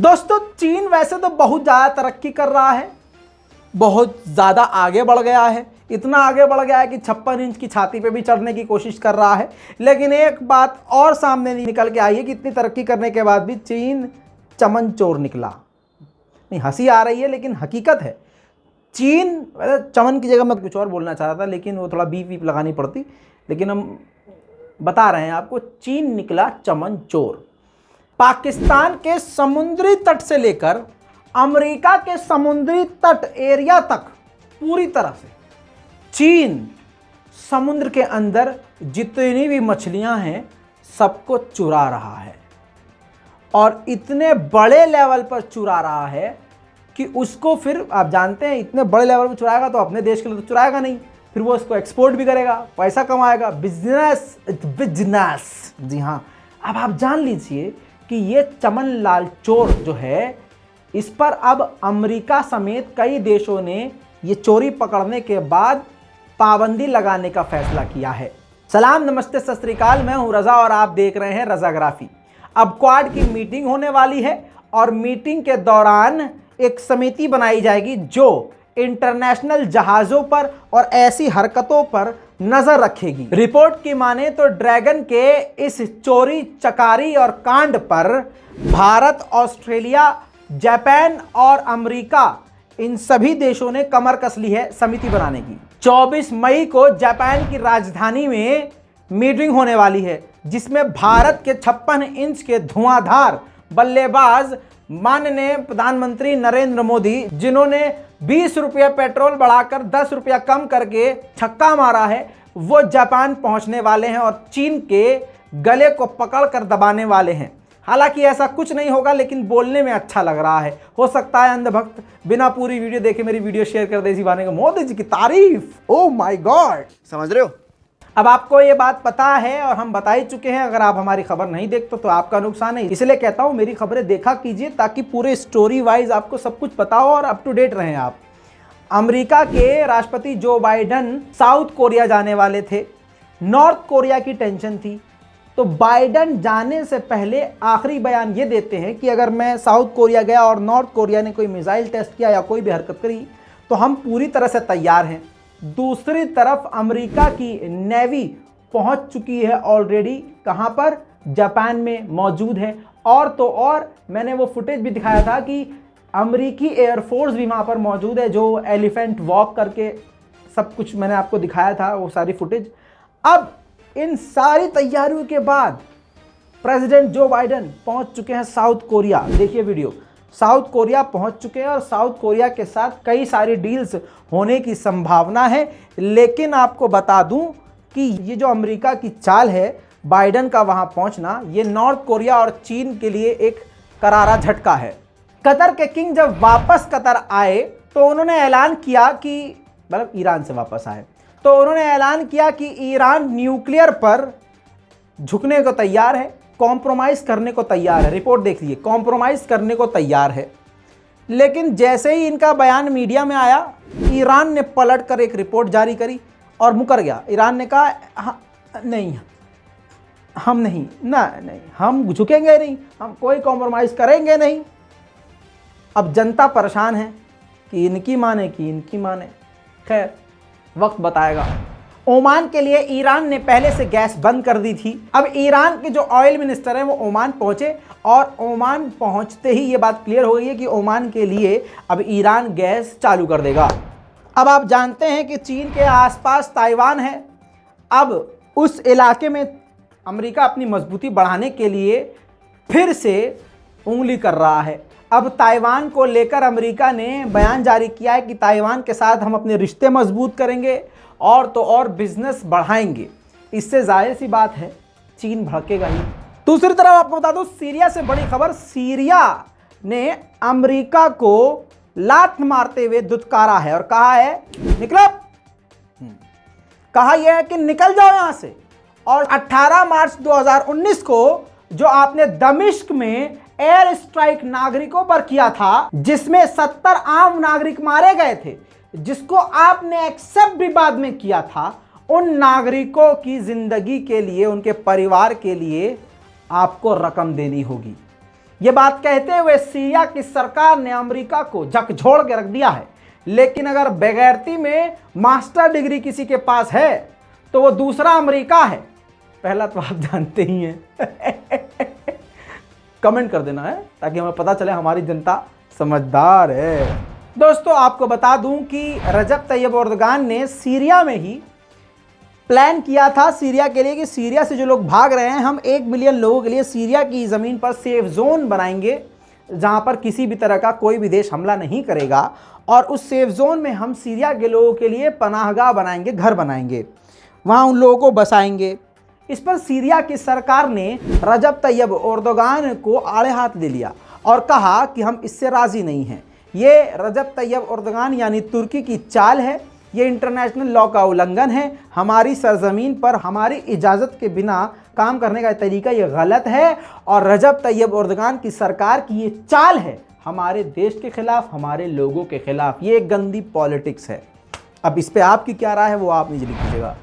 दोस्तों चीन वैसे तो बहुत ज़्यादा तरक्की कर रहा है, बहुत ज़्यादा आगे बढ़ गया है, इतना आगे बढ़ गया है कि 56 इंच की छाती पे भी चढ़ने की कोशिश कर रहा है। लेकिन एक बात और सामने निकल के आई है कि इतनी तरक्की करने के बाद भी चीन चमन चोर निकला। नहीं, हंसी आ रही है लेकिन हकीकत है। चीन चमन की जगह मैं कुछ और बोलना चाह रहा था, लेकिन वो थोड़ा बीप वीप लगानी पड़ती, लेकिन हम बता रहे हैं आपको, चीन निकला चमन चोर। पाकिस्तान के समुद्री तट से लेकर अमेरिका के समुद्री तट एरिया तक पूरी तरह से चीन समुद्र के अंदर जितनी भी मछलियां हैं सबको चुरा रहा है, और इतने बड़े लेवल पर चुरा रहा है कि उसको फिर आप जानते हैं इतने बड़े लेवल पर चुराएगा तो अपने देश के लिए तो चुराएगा नहीं, फिर वो उसको एक्सपोर्ट भी करेगा, पैसा कमाएगा, बिजनेस बिजनेस। जी हाँ, अब आप जान लीजिए कि ये चमन लाल चोर जो है, इस पर अब अमेरिका समेत कई देशों ने ये चोरी पकड़ने के बाद पाबंदी लगाने का फैसला किया है। सलाम नमस्ते सत श्री अकाल, मैं हूं रजा और आप देख रहे हैं रजाग्राफी। अब क्वाड की मीटिंग होने वाली है और मीटिंग के दौरान एक समिति बनाई जाएगी जो इंटरनेशनल जहाज़ों पर और ऐसी हरकतों पर नजर रखेगी। रिपोर्ट की माने तो ड्रैगन के इस चोरी चकारी और कांड पर भारत, ऑस्ट्रेलिया, जापान और अमेरिका, इन सभी देशों ने कमर कस ली है समिति बनाने की। 24 मई को जापान की राजधानी में मीटिंग होने वाली है, जिसमें भारत के 56 इंच के धुआंधार बल्लेबाज माननीय प्रधानमंत्री नरेंद्र मोदी, जिन्होंने 20 रुपये पेट्रोल बढ़ाकर 10 रुपया कम करके छक्का मारा है, वो जापान पहुंचने वाले हैं और चीन के गले को पकड़कर दबाने वाले हैं। हालांकि ऐसा कुछ नहीं होगा, लेकिन बोलने में अच्छा लग रहा है। हो सकता है अंधभक्त बिना पूरी वीडियो देखे मेरी वीडियो शेयर कर दे इसी बहाने को मोदी जी की तारीफ। ओ माय गॉड, समझ रहे हो? अब आपको ये बात पता है और हम बता ही चुके हैं। अगर आप हमारी खबर नहीं देखते तो आपका नुकसान है, इसलिए कहता हूं मेरी खबरें देखा कीजिए ताकि पूरे स्टोरी वाइज आपको सब कुछ पता हो और अप टू डेट रहें आप। अमेरिका के राष्ट्रपति जो बाइडन साउथ कोरिया जाने वाले थे, नॉर्थ कोरिया की टेंशन थी, तो बाइडन जाने से पहले आखिरी बयान ये देते हैं कि अगर मैं साउथ कोरिया गया और नॉर्थ कोरिया ने कोई मिसाइल टेस्ट किया या कोई भी हरकत करी तो हम पूरी तरह से तैयार हैं। दूसरी तरफ अमेरिका की नेवी पहुंच चुकी है ऑलरेडी, कहां पर? जापान में मौजूद है। और तो और मैंने वो फुटेज भी दिखाया था कि अमेरिकी एयरफोर्स भी वहां पर मौजूद है, जो एलिफेंट वॉक करके सब कुछ मैंने आपको दिखाया था, वो सारी फुटेज। अब इन सारी तैयारियों के बाद प्रेसिडेंट जो बाइडन पहुंच चुके हैं साउथ कोरिया। देखिए वीडियो, साउथ कोरिया पहुंच चुके हैं और साउथ कोरिया के साथ कई सारी डील्स होने की संभावना है। लेकिन आपको बता दूं कि ये जो अमेरिका की चाल है बाइडन का वहां पहुंचना, ये नॉर्थ कोरिया और चीन के लिए एक करारा झटका है। कतर के किंग जब वापस कतर आए तो उन्होंने ऐलान किया कि, मतलब ईरान से वापस आए तो उन्होंने ऐलान किया कि ईरान न्यूक्लियर पर झुकने को तैयार है, कॉम्प्रोमाइज़ करने को तैयार है। रिपोर्ट देख लीजिए, कॉम्प्रोमाइज़ करने को तैयार है। लेकिन जैसे ही इनका बयान मीडिया में आया, ईरान ने पलट कर एक रिपोर्ट जारी करी और मुकर गया। ईरान ने कहा नहीं, हम नहीं, नहीं, हम झुकेंगे नहीं, हम कोई कॉम्प्रोमाइज़ करेंगे नहीं। अब जनता परेशान है कि इनकी माने कि इनकी माने। खैर, वक्त बताएगा। ओमान के लिए ईरान ने पहले से गैस बंद कर दी थी। अब ईरान के जो ऑयल मिनिस्टर हैं वो ओमान पहुंचे और ओमान पहुंचते ही ये बात क्लियर हो गई है कि ओमान के लिए अब ईरान गैस चालू कर देगा। अब आप जानते हैं कि चीन के आसपास ताइवान है। अब उस इलाके में अमेरिका अपनी मजबूती बढ़ाने के लिए फिर से उंगली कर रहा है। अब ताइवान को लेकर अमेरिका ने बयान जारी किया है कि ताइवान के साथ हम अपने रिश्ते मजबूत करेंगे और तो और बिजनेस बढ़ाएंगे। इससे जाहिर सी बात है चीन भड़केगा ही। दूसरी तरफ आपको बता दूं, सीरिया से बड़ी खबर, सीरिया ने अमेरिका को लात मारते हुए दुत्कारा है और कहा है निकलो, कहा यह है कि निकल जाओ यहां से। और 18 मार्च 2019 को जो आपने दमिश्क में एयर स्ट्राइक नागरिकों पर किया था, जिसमें 70 आम नागरिक मारे गए थे, जिसको आपने एक्सेप्ट भी बाद में किया था, उन नागरिकों की जिंदगी के लिए, उनके परिवार के लिए आपको रकम देनी होगी। ये बात कहते हुए सीरिया की सरकार ने अमेरिका को झकझोर के रख दिया है। लेकिन अगर बेगैरती में मास्टर डिग्री किसी के पास है तो वो दूसरा अमेरिका है। पहला तो आप जानते ही हैं। कमेंट कर देना है ताकि हमें पता चले हमारी जनता समझदार है। दोस्तों, आपको बता दूं कि रजब तैयब एर्दोगान ने सीरिया में ही प्लान किया था सीरिया के लिए कि सीरिया से जो लोग भाग रहे हैं, हम 1 मिलियन लोगों के लिए सीरिया की ज़मीन पर सेफ जोन बनाएंगे जहां पर किसी भी तरह का कोई भी देश हमला नहीं करेगा, और उस सेफ जोन में हम सीरिया के लोगों के लिए पनाहगाह बनाएंगे, घर बनाएंगे, वहां उन लोगों को बसाएंगे। इस पर सीरिया की सरकार ने रजब तैयब एर्दोगान को आड़े हाथ ले लिया और कहा कि हम इससे राज़ी नहीं हैं। ये रजब तैयब एर्दोगान यानी तुर्की की चाल है, ये इंटरनेशनल लॉ का उल्लंघन है। हमारी सरजमीन पर हमारी इजाज़त के बिना काम करने का तरीका ये गलत है, और रजब तैयब एर्दोगान की सरकार की ये चाल है हमारे देश के खिलाफ, हमारे लोगों के खिलाफ। ये एक गंदी पॉलिटिक्स है। अब इस पे आपकी क्या राय है वो आप नीचे लिख दीजिएगा।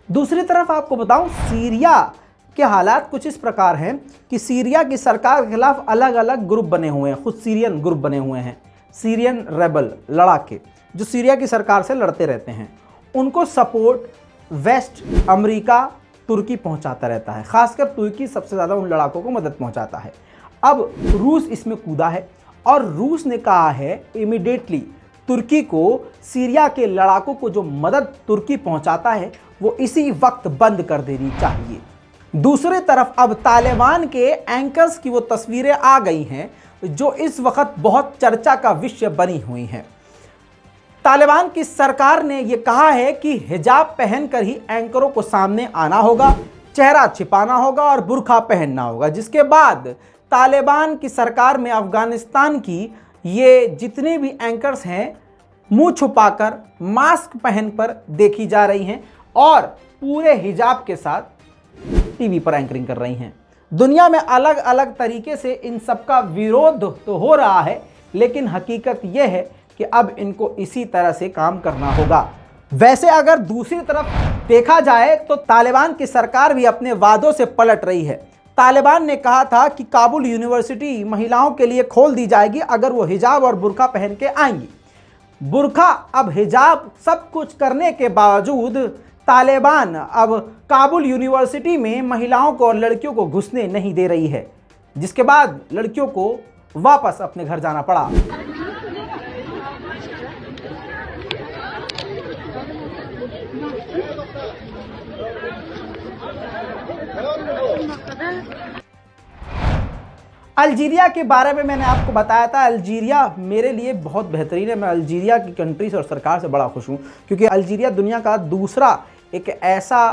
दूसरी तरफ आपको बताऊं, सीरिया के हालात कुछ इस प्रकार हैं कि सीरिया की सरकार के खिलाफ अलग अलग ग्रुप बने हुए हैं, खुद सीरियन ग्रुप बने हुए हैं, सीरियन रेबल लड़ाके जो सीरिया की सरकार से लड़ते रहते हैं। उनको सपोर्ट वेस्ट, अमेरिका, तुर्की पहुंचाता रहता है। खासकर तुर्की सबसे ज़्यादा उन लड़ाकों को मदद पहुंचाता है। अब रूस इसमें कूदा है और रूस ने कहा है इमीडिएटली तुर्की को सीरिया के लड़ाकों को जो मदद तुर्की पहुंचाता है वो इसी वक्त बंद कर देनी चाहिए। दूसरी तरफ अब तालिबान के एंकर्स की वो तस्वीरें आ गई हैं जो इस वक्त बहुत चर्चा का विषय बनी हुई हैं। तालिबान की सरकार ने यह कहा है कि हिजाब पहनकर ही एंकरों को सामने आना होगा, चेहरा छिपाना होगा और बुर्का पहनना होगा। जिसके बाद तालिबान की सरकार में अफगानिस्तान की ये जितने भी एंकर्स हैं मुंह छुपाकर मास्क पहनकर देखी जा रही हैं और पूरे हिजाब के साथ टीवी पर एंकरिंग कर रही हैं। दुनिया में अलग अलग तरीके से इन सब का विरोध तो हो रहा है, लेकिन हकीकत यह है कि अब इनको इसी तरह से काम करना होगा। वैसे अगर दूसरी तरफ देखा जाए तो तालिबान की सरकार भी अपने वादों से पलट रही है। तालिबान ने कहा था कि काबुल यूनिवर्सिटी महिलाओं के लिए खोल दी जाएगी अगर वो हिजाब और बुर्का पहन के आएंगी। बुर्का, अब हिजाब सब कुछ करने के बावजूद तालिबान अब काबुल यूनिवर्सिटी में महिलाओं को और लड़कियों को घुसने नहीं दे रही है, जिसके बाद लड़कियों को वापस अपने घर जाना पड़ा। अल्जीरिया के बारे में मैंने आपको बताया था। अल्जीरिया मेरे लिए बहुत बेहतरीन है। मैं अल्जीरिया की कंट्री से और सरकार से बड़ा खुश हूँ, क्योंकि अल्जीरिया दुनिया का दूसरा एक ऐसा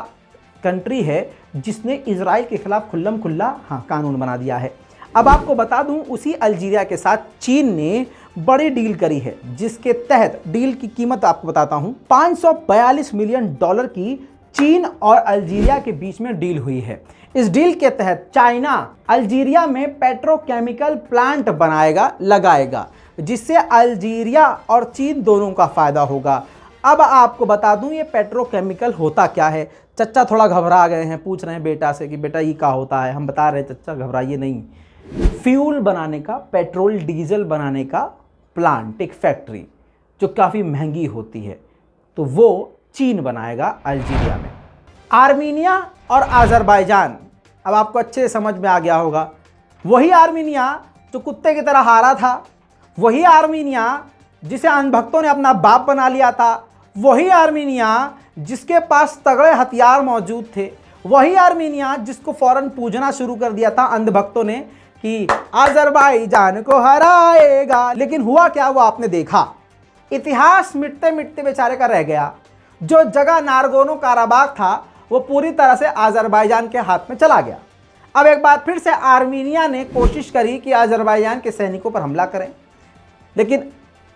कंट्री है जिसने इजराइल के खिलाफ खुल्लम खुल्ला कानून बना दिया है। अब आपको बता दूं, उसी अल्जीरिया के साथ चीन ने बड़ी डील करी है, जिसके तहत डील की कीमत आपको बताता हूं, $542 मिलियन की चीन और अल्जीरिया के बीच में डील हुई है। इस डील के तहत चाइना अल्जीरिया में पेट्रोकेमिकल प्लांट लगाएगा, जिससे अल्जीरिया और चीन दोनों का फायदा होगा। अब आपको बता दूं ये पेट्रोकेमिकल होता क्या है। चच्चा थोड़ा घबरा गए हैं, पूछ रहे हैं बेटा से कि बेटा ये क्या होता है। हम बता रहे हैं चच्चा घबराइए नहीं, फ्यूल बनाने का, पेट्रोल डीजल बनाने का प्लांट, एक फैक्ट्री जो काफ़ी महंगी होती है, तो वो चीन बनाएगा अल्जीरिया में। आर्मीनिया और अज़रबैजान, अब आपको अच्छे से समझ में आ गया होगा, वही आर्मीनिया जो कुत्ते की तरह हारा था, वही आर्मीनिया जिसे अंधभक्तों ने अपना बाप बना लिया था, वही आर्मीनिया जिसके पास तगड़े हथियार मौजूद थे, वही आर्मीनिया जिसको फौरन पूजना शुरू कर दिया था अंधभक्तों ने कि अज़रबैजान को हराएगा। लेकिन हुआ क्या, वो आपने देखा। इतिहास मिटते मिटते बेचारे का रह गया। जो जगह नारगोनो काराबाग था वो पूरी तरह से अज़रबैजान के हाथ में चला गया। अब एक बार फिर से आर्मीनिया ने कोशिश करी कि अज़रबैजान के सैनिकों पर हमला करें, लेकिन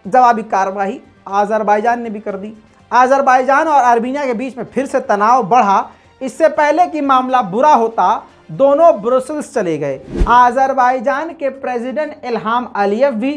जवाबी कार्रवाई अज़रबैजान ने भी कर दी। अज़रबैजान और आर्मीनिया के बीच में फिर से तनाव बढ़ा। इससे पहले कि मामला बुरा होता, दोनों ब्रुसेल्स चले गए। अज़रबैजान के प्रेसिडेंट इल्हाम अलियव भी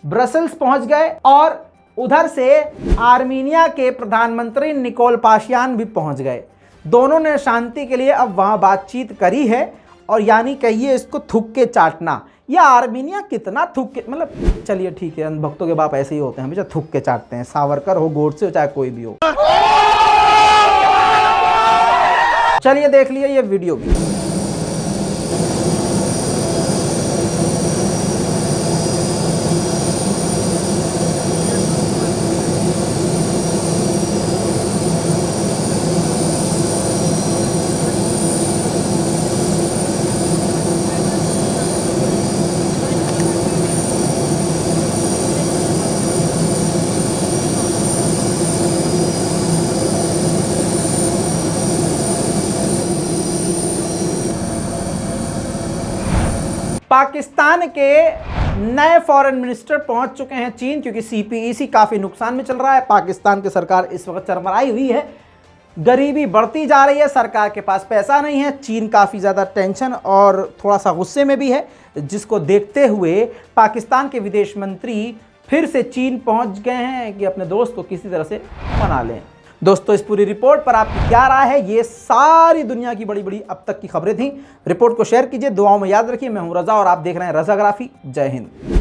ब्रसेल्स पहुंच गए और उधर से आर्मीनिया के प्रधानमंत्री निकोल पाशियान भी पहुंच गए। दोनों ने शांति के लिए अब वहां बातचीत करी है, और यानी कहिए इसको थूक के चाटना, ये आर्मीनिया कितना थूक के, मतलब चलिए ठीक है, अंधभक्तों के बाप ऐसे ही होते हैं, हमेशा थूक के चाटते हैं, सावरकर हो, गोडसे हो, चाहे कोई भी हो। चलिए देख लिए ये वीडियो भी। पाकिस्तान के नए फॉरेन मिनिस्टर पहुंच चुके हैं चीन, क्योंकि सीपीईसी काफी नुकसान में चल रहा है। पाकिस्तान की सरकार इस वक्त चरमराई हुई है, गरीबी बढ़ती जा रही है, सरकार के पास पैसा नहीं है। चीन काफी ज्यादा टेंशन और थोड़ा सा गुस्से में भी है, जिसको देखते हुए पाकिस्तान के विदेश मंत्री फिर से चीन पहुंच गए हैं कि अपने दोस्त को किसी तरह से मना लें। दोस्तों, इस पूरी रिपोर्ट पर आपकी क्या राय है? ये सारी दुनिया की बड़ी बड़ी अब तक की खबरें थी। रिपोर्ट को शेयर कीजिए, दुआओं में याद रखिए। मैं हूं रजा और आप देख रहे हैं रजाग्राफी। जय हिंद।